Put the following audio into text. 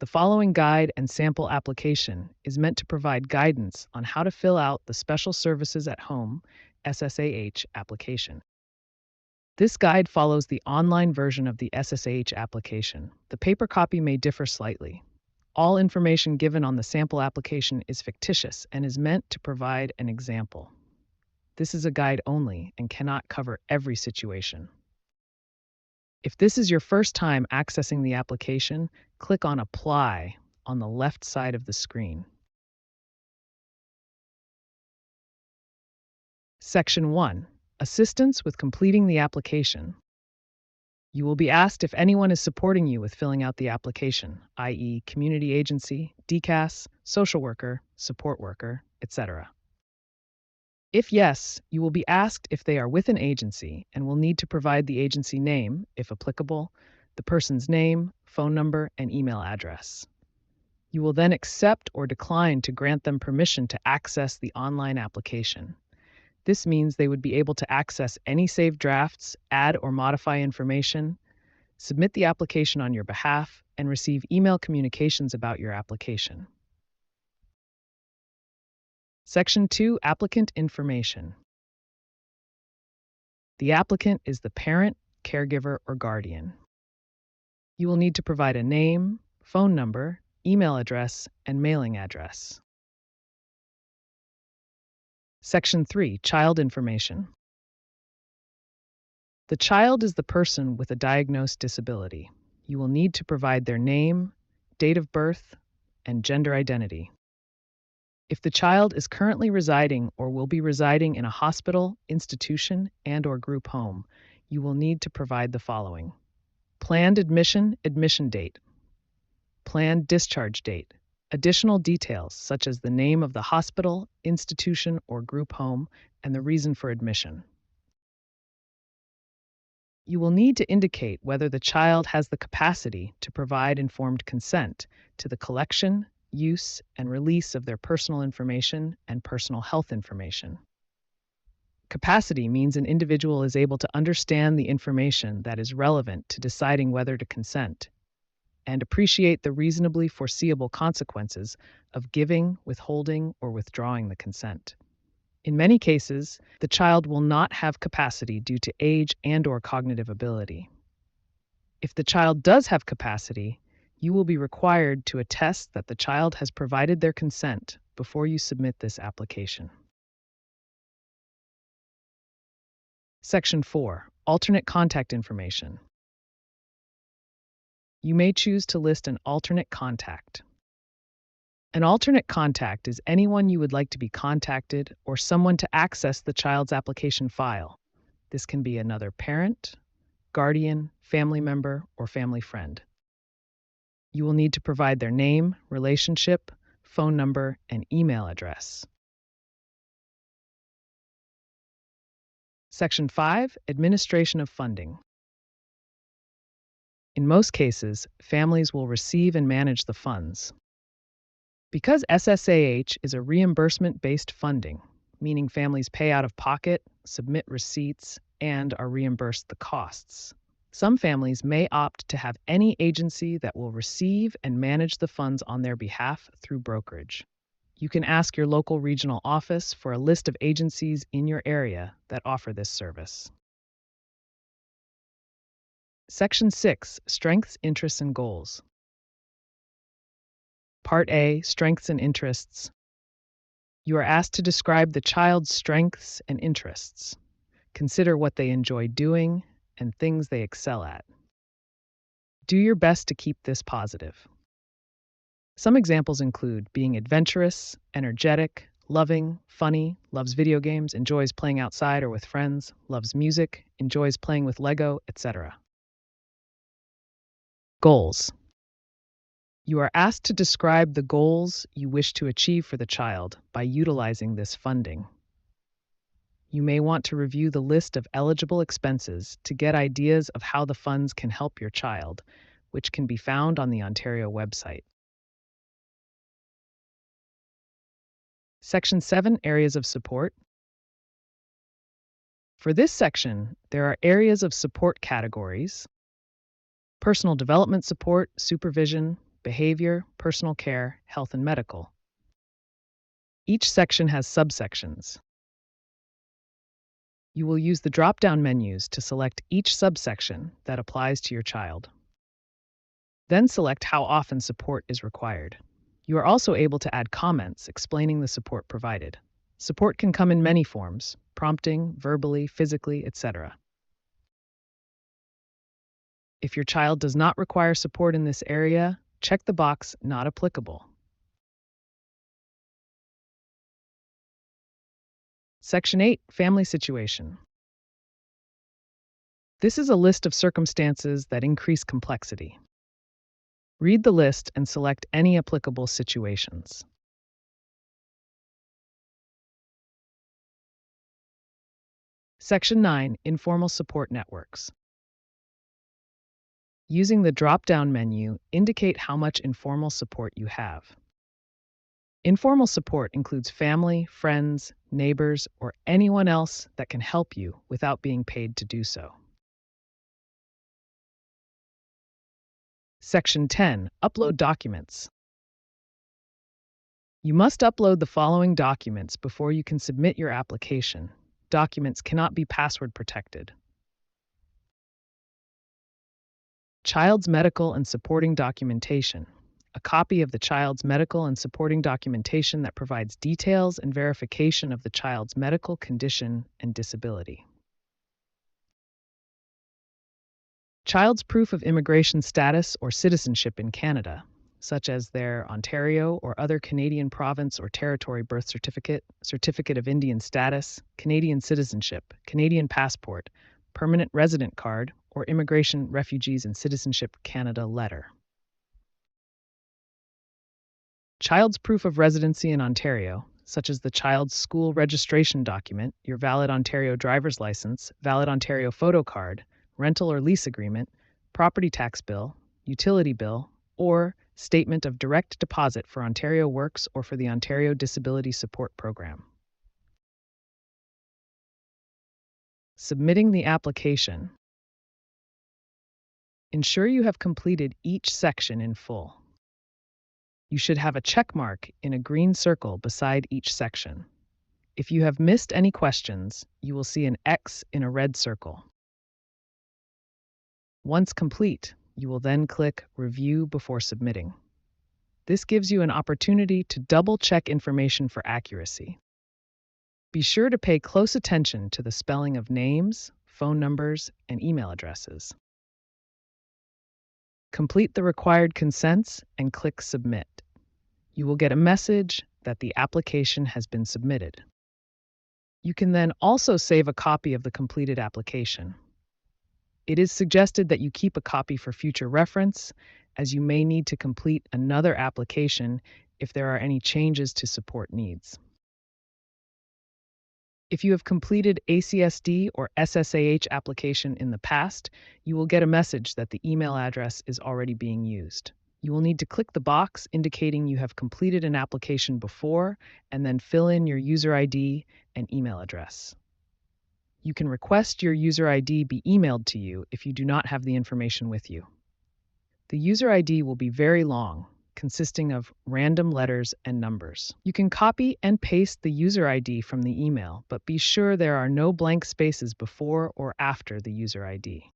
The following guide and sample application is meant to provide guidance on how to fill out the Special Services at Home SSAH application. This guide follows the online version of the SSAH application. The paper copy may differ slightly. All information given on the sample application is fictitious and is meant to provide an example. This is a guide only and cannot cover every situation. If this is your first time accessing the application, click on Apply on the left side of the screen. Section 1. Assistance with completing the application. You will be asked if anyone is supporting you with filling out the application, i.e., community agency, DCAS, social worker, support worker, etc. If yes, you will be asked if they are with an agency and will need to provide the agency name, if applicable, the person's name, phone number, and email address. You will then accept or decline to grant them permission to access the online application. This means they would be able to access any saved drafts, add or modify information, submit the application on your behalf, and receive email communications about your application. Section 2. Applicant Information. The applicant is the parent, caregiver, or guardian. You will need to provide a name, phone number, email address, and mailing address. Section 3. Child Information. The child is the person with a diagnosed disability. You will need to provide their name, date of birth, and gender identity. If the child is currently residing or will be residing in a hospital, institution, and/or group home, you will need to provide the following: planned admission date, planned discharge date, additional details such as the name of the hospital, institution, or group home, and the reason for admission. You will need to indicate whether the child has the capacity to provide informed consent to the collection, use, and release of their personal information and personal health information. Capacity means an individual is able to understand the information that is relevant to deciding whether to consent and appreciate the reasonably foreseeable consequences of giving, withholding, or withdrawing the consent. In many cases, the child will not have capacity due to age and/or cognitive ability. If the child does have capacity, you will be required to attest that the child has provided their consent before you submit this application. Section 4. Alternate contact information. You may choose to list an alternate contact. An alternate contact is anyone you would like to be contacted or someone to access the child's application file. This can be another parent, guardian, family member, or family friend. You will need to provide their name, relationship, phone number, and email address. Section 5. Administration of funding. In most cases, families will receive and manage the funds. Because SSAH is a reimbursement-based funding, meaning families pay out of pocket, submit receipts, and are reimbursed the costs, some families may opt to have any agency that will receive and manage the funds on their behalf through brokerage. You can ask your local regional office for a list of agencies in your area that offer this service. Section 6. Strengths, Interests, and Goals. Part A. Strengths and Interests. You are asked to describe the child's strengths and interests. Consider what they enjoy doing and things they excel at. Do your best to keep this positive. Some examples include being adventurous, energetic, loving, funny, loves video games, enjoys playing outside or with friends, loves music, enjoys playing with Lego, etc. Goals. You are asked to describe the goals you wish to achieve for the child by utilizing this funding. You may want to review the list of eligible expenses to get ideas of how the funds can help your child, which can be found on the Ontario website. Section 7. Areas of Support. For this section, there are areas of support categories: personal development support, supervision, behavior, personal care, health, and medical. Each section has subsections. You will use the drop-down menus to select each subsection that applies to your child. Then select how often support is required. You are also able to add comments explaining the support provided. Support can come in many forms: prompting, verbally, physically, etc. If your child does not require support in this area, check the box "Not applicable." Section 8, Family Situation. This is a list of circumstances that increase complexity. Read the list and select any applicable situations. Section 9, Informal Support Networks. Using the drop-down menu, indicate how much informal support you have. Informal support includes family, friends, neighbors, or anyone else that can help you without being paid to do so. Section 10, Upload Documents. You must upload the following documents before you can submit your application. Documents cannot be password protected. Child's medical and supporting documentation. A copy of the child's medical and supporting documentation that provides details and verification of the child's medical condition and disability. Child's proof of immigration status or citizenship in Canada, such as their Ontario or other Canadian province or territory birth certificate, certificate of Indian status, Canadian citizenship, Canadian passport, permanent resident card, or Immigration, Refugees and Citizenship Canada letter. Child's proof of residency in Ontario, such as the child's school registration document, your valid Ontario driver's license, valid Ontario photo card, rental or lease agreement, property tax bill, utility bill, or statement of direct deposit for Ontario Works or for the Ontario Disability Support Program. Submitting the application. Ensure you have completed each section in full. You should have a check mark in a green circle beside each section. If you have missed any questions, you will see an X in a red circle. Once complete, you will then click Review before submitting. This gives you an opportunity to double-check information for accuracy. Be sure to pay close attention to the spelling of names, phone numbers, and email addresses. Complete the required consents and click Submit. You will get a message that the application has been submitted. You can then also save a copy of the completed application. It is suggested that you keep a copy for future reference, as you may need to complete another application if there are any changes to support needs. If you have completed ACSD or SSAH application in the past, you will get a message that the email address is already being used. You will need to click the box indicating you have completed an application before and then fill in your user ID and email address. You can request your user ID be emailed to you if you do not have the information with you. The user ID will be very long, consisting of random letters and numbers. You can copy and paste the user ID from the email, but be sure there are no blank spaces before or after the user ID.